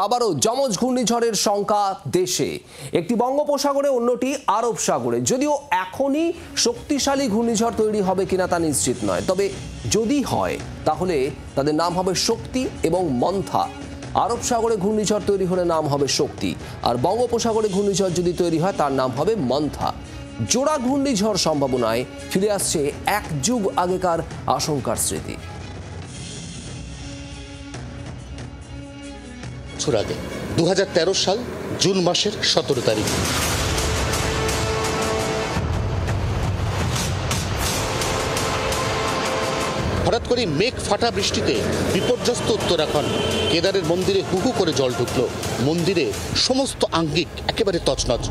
আবারও যমজ ঘূর্ণিঝড়ের শঙ্কা দেশে, একটি বঙ্গোপসাগরে অন্যটি আরব সাগরে। যদিও এখনই শক্তিশালী ঘূর্ণিঝড় তৈরি হবে কিনা তা নিশ্চিত নয়, তবে যদি হয় তাহলে তাদের নাম হবে শক্তি এবং মন্থা। আরব সাগরে ঘূর্ণিঝড় তৈরি হলে নাম হবে শক্তি, আর বঙ্গোপসাগরে ঘূর্ণিঝড় যদি তৈরি হয় তার নাম হবে মন্থা। জোড়া ঘূর্ণিঝড় সম্ভাবনায় ফিরে আসছে এক যুগ আগেকার আশঙ্কার স্মৃতি। আগে 2013 সাল জুন মাসের 17 তারিখ হঠাৎ করে মেঘ ফাটা বৃষ্টিতে বিপর্যস্ত উত্তরাখণ্ড। কেদারের মন্দিরে হুহু করে জল ঢুকলো, মন্দিরে সমস্ত আঙ্গিক একেবারে তছনছ।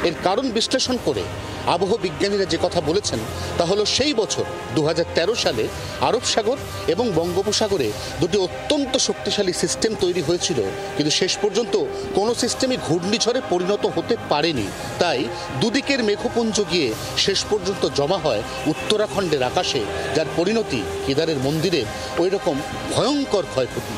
এর কারণ বিশ্লেষণ করে আবহাওয়া বিজ্ঞানীরা যে কথা বলেছেন তা হলো সেই বছর 2013 সালে আরব সাগর এবং বঙ্গোপসাগরে দুটি অত্যন্ত শক্তিশালী সিস্টেম তৈরি হয়েছিল, কিন্তু শেষ পর্যন্ত কোনো সিস্টেমই ঘূর্ণিঝড়ে পরিণত হতে পারেনি। তাই দুদিকের মেঘপুঞ্জ গিয়ে শেষ পর্যন্ত জমা হয় উত্তরাখণ্ডের আকাশে, যার পরিণতি কেদারের মন্দিরের ওই রকম ভয়ঙ্কর ক্ষয়ক্ষতি।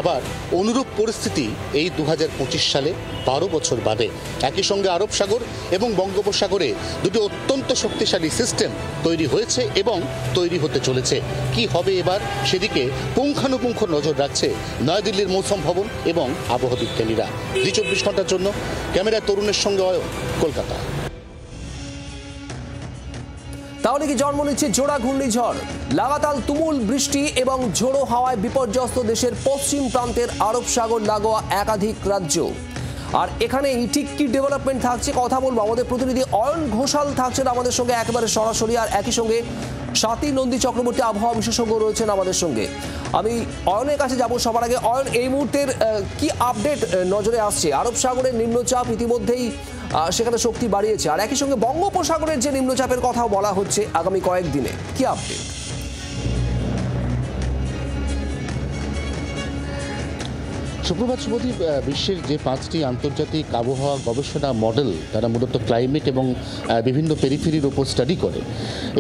আবার অনুরূপ পরিস্থিতি এই 2025 সালে 12 বছর বাদে একই সঙ্গে আরব সাগর এবং বঙ্গোপসাগরে দুটি অত্যন্ত শক্তিশালী সিস্টেম তৈরি হয়েছে এবং তৈরি হতে চলেছে। কি হবে এবার সেদিকে পুঙ্খানুপুঙ্খ নজর রাখছে নয়াদিল্লির মৌসুম ভবন এবং আবহাওয়া বিজ্ঞানীরা। 24 ঘন্টার জন্য ক্যামেরায় তরুণের সঙ্গে অয়ন, কলকাতা। তাহলে কি জন্ম নিচ্ছে জোড়া ঘূর্ণিঝড়? লাগাতার তুমুল বৃষ্টি এবং ঝোড়ো হাওয়ায় বিপর্যস্ত দেশের পশ্চিম প্রান্তের আরব সাগর লাগোয়া একাধিক রাজ্য। আর এখানে ঠিক কি ডেভেলপমেন্ট থাকছে কথা বলবো, আমাদের প্রতিনিধি অয়ন ঘোষাল থাকছেন আমাদের সঙ্গে একেবারে সরাসরি, আর একই সঙ্গে স্বাতী নন্দী চক্রবর্তী আবহাওয়া বিশেষজ্ঞ রয়েছেন আমাদের সঙ্গে। আমি অয়নের কাছে যাব সবার আগে। অয়ন, এই মুহূর্তের কি আপডেট নজরে আসছে? আরব সাগরের নিম্নচাপ ইতিমধ্যেই সেখানে শক্তি বাড়িয়েছে, আর একই সঙ্গে বঙ্গোপসাগরের যে নিম্নচাপের কথাও বলা হচ্ছে আগামী কয়েকদিনে, কি আপডেট? শুক্রবার শুভদীপ, বিশ্বের যে 5টি আন্তর্জাতিক আবহাওয়া গবেষণা মডেল, তারা মূলত ক্লাইমেট এবং বিভিন্ন পেরিফেরির ওপর স্টাডি করে।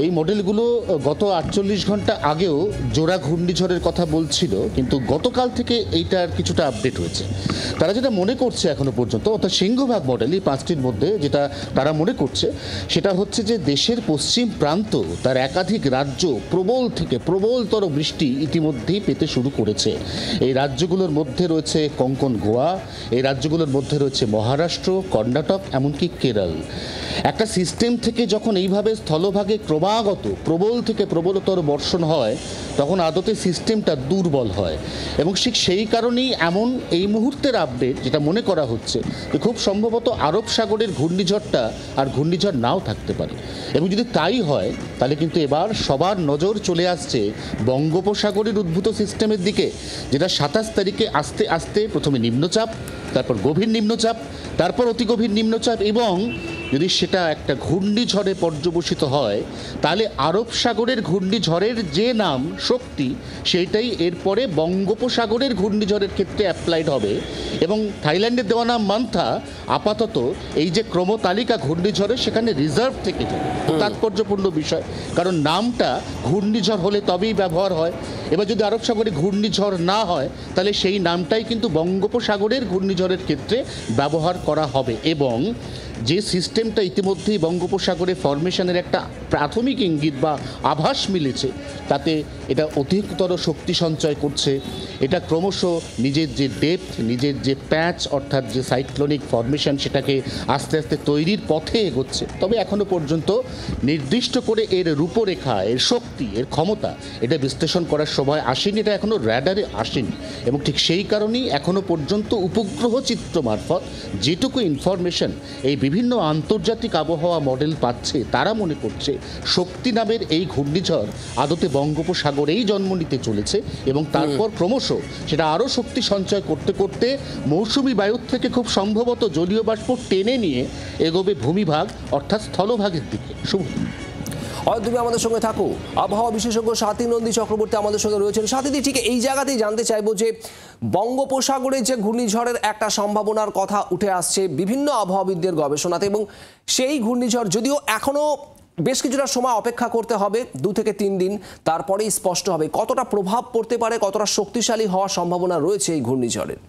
এই মডেলগুলো গত 48 ঘন্টা আগেও জোড়া ঘূর্ণিঝড়ের কথা বলছিল, কিন্তু গতকাল থেকে এইটার কিছুটা আপডেট হয়েছে। তারা যেটা মনে করছে এখনো পর্যন্ত, অর্থাৎ সিংহভাগ মডেল এই 5টির মধ্যে যেটা তারা মনে করছে সেটা হচ্ছে যে দেশের পশ্চিম প্রান্ত, তার একাধিক রাজ্য প্রবল থেকে প্রবলতর বৃষ্টি ইতিমধ্যেই পেতে শুরু করেছে। এই রাজ্যগুলোর মধ্যে রয়েছে কোঙ্কন, গোয়া। এই রাজ্যগুলোর মধ্যে রয়েছে মহারাষ্ট্র, কর্ণাটক, এমনকি কেরল। একটা সিস্টেম থেকে যখন এইভাবে স্থলভাগে ক্রমাগত প্রবল থেকে প্রবলতর বর্ষণ হয়, তখন আদতে সিস্টেমটা দুর্বল হয়, এবং ঠিক সেই কারণেই এমন এই মুহূর্তের আপডেট যেটা মনে করা হচ্ছে যে খুব সম্ভবত আরব সাগরের ঘূর্ণিঝড়টা আর ঘূর্ণিঝড় নাও থাকতে পারে। এবং যদি তাই হয় তাহলে কিন্তু এবার সবার নজর চলে আসছে বঙ্গোপসাগরের উদ্ভূত সিস্টেমের দিকে, যেটা 27 তারিখে আস্তে আস্তে প্রথমে নিম্নচাপ, তারপর গভীর নিম্নচাপ, তারপর অতি গভীর নিম্নচাপ, এবং যদি সেটা একটা ঘূর্ণিঝড়ে পর্যবসিত হয় তাহলে আরব সাগরের ঘূর্ণিঝড়ের যে নাম শক্তি, সেইটাই এরপরে বঙ্গোপসাগরের ঘূর্ণিঝড়ের ক্ষেত্রে অ্যাপ্লাইড হবে। এবং থাইল্যান্ডের দেওয়া নাম মান্থা আপাতত এই যে ক্রমতালিকা ঘূর্ণিঝড়ে সেখানে রিজার্ভ থেকে যাবে। তাৎপর্যপূর্ণ বিষয়, কারণ নামটা ঘূর্ণিঝড় হলে তবেই ব্যবহার হয়। এবার যদি আরব সাগরে ঘূর্ণিঝড় না হয় তাহলে সেই নামটাই কিন্তু বঙ্গোপসাগরের ঘূর্ণিঝড়ের ক্ষেত্রে ব্যবহার করা হবে। এবং যে সিস্টেমটা ইতিমধ্যেই বঙ্গোপসাগরে ফরমেশনের একটা প্রাথমিক ইঙ্গিত বা আভাস মিলেছে, তাতে এটা অধিকতর শক্তি সঞ্চয় করছে। এটা ক্রমশ নিজের যে ডেপথ, নিজের যে প্যাচ, অর্থাৎ যে সাইক্লোনিক ফরমেশন, সেটাকে আস্তে আস্তে তৈরির পথে এগোচ্ছে। তবে এখনো পর্যন্ত নির্দিষ্ট করে এর রূপরেখা, এর শক্তি, এর ক্ষমতা এটা বিশ্লেষণ করার সময় আসেনি, এটা এখনো র্যাডারে আসেনি। এবং ঠিক সেই কারণেই এখনো পর্যন্ত উপগ্রহ চিত্র মারফত যেটুকু ইনফরমেশন এই বিভিন্ন আন্তর্জাতিক আবহাওয়া মডেল পাচ্ছে, তারা মনে করছে শক্তি নামের এই ঘূর্ণিঝড় আদতে বঙ্গোপসাগরেই জন্ম নিতে চলেছে, এবং তারপর ক্রমশ সেটা আরও শক্তি সঞ্চয় করতে করতে মৌসুমি বায়ুর থেকে খুব সম্ভবত জলীয় বাষ্প টেনে নিয়ে এগোবে ভূমিভাগ অর্থাৎ স্থলভাগের দিকে। শুভ তুমি আমাদের সঙ্গে থাকো। আবহাওয়া বিশেষজ্ঞ স্বাতী নন্দী চক্রবর্তী আমাদের সঙ্গে রয়েছেন। স্বাতীদি, ঠিক এই জায়গাতেই জানতে চাইবো যে বঙ্গোপসাগরে যে ঘূর্ণিঝড়ের একটা সম্ভাবনার কথা উঠে আসছে বিভিন্ন আবহাওয়াবিদদের গবেষণাতে, এবং সেই ঘূর্ণিঝড় যদিও এখনো বেশ কিছুটা সময় অপেক্ষা করতে হবে, 2 থেকে 3 দিন, তারপরেই স্পষ্ট হবে কতটা প্রভাব পড়তে পারে, কতটা শক্তিশালী হওয়ার সম্ভাবনা রয়েছে এই ঘূর্ণিঝড়ের।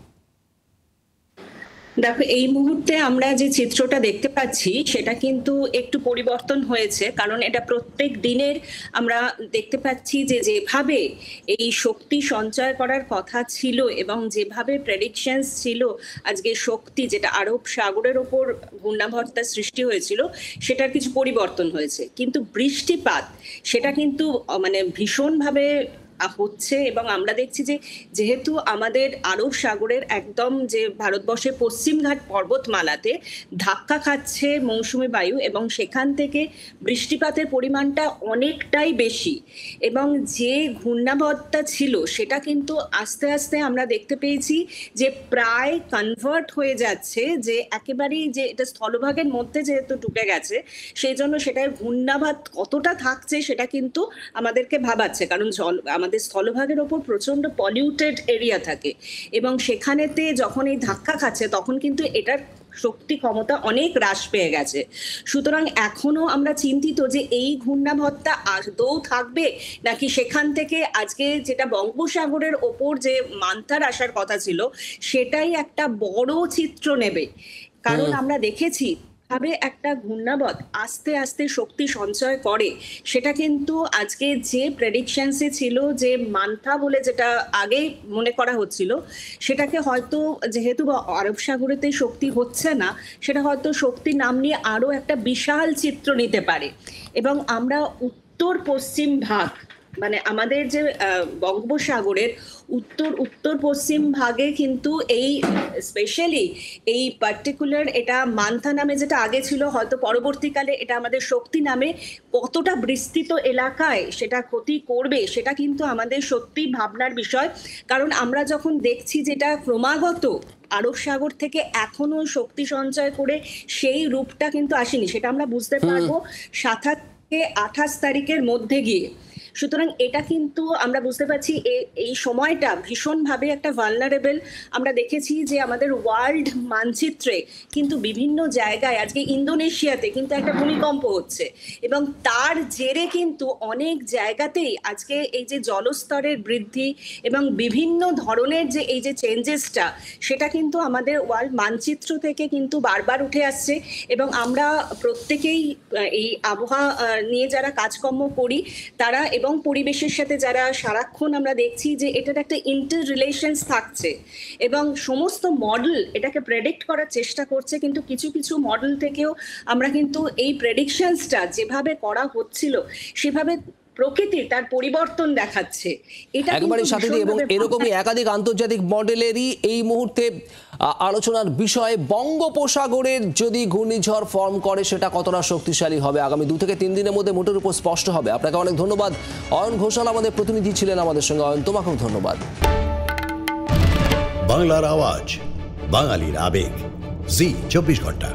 দেখো, এই মুহূর্তে আমরা যে চিত্রটা দেখতে পাচ্ছি সেটা কিন্তু একটু পরিবর্তন হয়েছে, কারণ এটা প্রত্যেক দিনের আমরা দেখতে পাচ্ছি যে যেভাবে এই শক্তি সঞ্চয় করার কথা ছিল এবং যেভাবে প্রেডিকশনস ছিল আজকে শক্তি যেটা আরব সাগরের ওপর ঘূর্ণাবর্তা সৃষ্টি হয়েছিল সেটার কিছু পরিবর্তন হয়েছে, কিন্তু বৃষ্টিপাত সেটা কিন্তু মানে ভীষণভাবে হচ্ছে। এবং আমরা দেখছি যে যেহেতু আমাদের আরব সাগরের একদম যে ভারতবর্ষের পশ্চিমঘাট পর্বতমালাতে ধাক্কা খাচ্ছে মৌসুমী বায়ু, এবং সেখান থেকে বৃষ্টিপাতের পরিমাণটা অনেকটাই বেশি, এবং যে ঘূর্ণাবর্তা ছিল সেটা কিন্তু আস্তে আস্তে আমরা দেখতে পেয়েছি যে প্রায় কনভার্ট হয়ে যাচ্ছে, যে একেবারেই যে এটা স্থলভাগের মধ্যে যেহেতু ঢুকে গেছে সেই জন্য সেটার ঘূর্ণাবর্ত কতটা থাকছে সেটা কিন্তু আমাদেরকে ভাবাচ্ছে, কারণ আমাদের স্থলভাগের ওপর প্রচন্ড পলিউটেড এরিয়া থাকে, এবং সেখানেতে যখন এই ধাক্কা খাচ্ছে তখন কিন্তু এটার শক্তি ক্ষমতা অনেক হ্রাস পেয়ে গেছে। সুতরাং এখনো আমরা চিন্তিত যে এই ঘূর্ণাবর্তা আদৌ থাকবে নাকি সেখান থেকে আজকে যেটা বঙ্গোপসাগরের ওপর যে মান্থার আসার কথা ছিল সেটাই একটা বড় চিত্র নেবে। কারণ আমরা দেখেছি ভাবে একটা ঘূর্ণাবর্ত আস্তে আস্তে শক্তি সঞ্চয় করে, সেটা কিন্তু আজকে যে প্রেডিকশনসে ছিল যে মান্থা বলে যেটা আগে মনে করা হচ্ছিল সেটাকে হয়তো যেহেতু আরব সাগরেতে শক্তি হচ্ছে না, সেটা হয়তো শক্তি নাম নিয়ে আরো একটা বিশাল চিত্র নিতে পারে। এবং আমরা উত্তর পশ্চিম ভাগ মানে আমাদের যে বঙ্গোপসাগরের উত্তর পশ্চিম ভাগে কিন্তু এই স্পেশালি এই পার্টিকুলার এটা মান্থা নামে যেটা আগে ছিল হয়তো পরবর্তীকালে এটা আমাদের শক্তি নামে কতটা বিস্তৃত এলাকায় সেটা ক্ষতি করবে সেটা কিন্তু আমাদের সত্যি ভাবনার বিষয়। কারণ আমরা যখন দেখছি যেটা ক্রমাগত আরব সাগর থেকে এখনো শক্তি সঞ্চয় করে সেই রূপটা কিন্তু আসেনি, সেটা আমরা বুঝতে পারবো 27 থেকে 28 তারিখের মধ্যে গিয়ে। সুতরাং এটা কিন্তু আমরা বুঝতে পারছি এই সময়টা ভীষণভাবে একটা ভালনারেবল। আমরা দেখেছি যে আমাদের ওয়ার্ল্ড মানচিত্রে কিন্তু বিভিন্ন জায়গায় আজকে ইন্দোনেশিয়াতে কিন্তু একটা ভূমিকম্প হচ্ছে, এবং তার জেরে কিন্তু অনেক জায়গাতেই আজকে এই যে জলস্তরের বৃদ্ধি এবং বিভিন্ন ধরনের যে এই যে চেঞ্জেসটা সেটা কিন্তু আমাদের ওয়ার্ল্ড মানচিত্র থেকে কিন্তু বারবার উঠে আসছে। এবং আমরা প্রত্যেকেই এই আবহাওয়া নিয়ে যারা কাজকর্ম করি তারা এবং পরিবেশের সাথে যারা সারাক্ষণ আমরা দেখছি যে এটার একটা ইন্টার রিলেশনস থাকছে, এবং সমস্ত মডেল এটাকে প্রেডিক্ট করার চেষ্টা করছে, কিন্তু কিছু কিছু মডেল থেকেও আমরা কিন্তু এই প্রেডিকশনসটা যেভাবে করা হচ্ছিল সেভাবে প্রকৃতি তার পরিবর্তন দেখাচ্ছে। এটা একেবারেই সাথী, এবং এরকমই একাধিক আন্তর্জাতিক মডেলেরই এই মুহূর্তে আলোচনার বিষয় বঙ্গোপসাগরের যদি ঘূর্ণিঝড় ফর্ম করে সেটা কতটা শক্তিশালী হবে আগামী 2 থেকে 3 দিনের মধ্যে মোটের উপর স্পষ্ট হবে। আপনাকে অনেক ধন্যবাদ। অয়ন ঘোষাল আমাদের প্রতিনিধি ছিলেন আমাদের সঙ্গে। অয়ন, তোমাকেও ধন্যবাদ। বাংলার আওয়াজ, বাঙালির আবেগ, জি 24 ঘন্টা।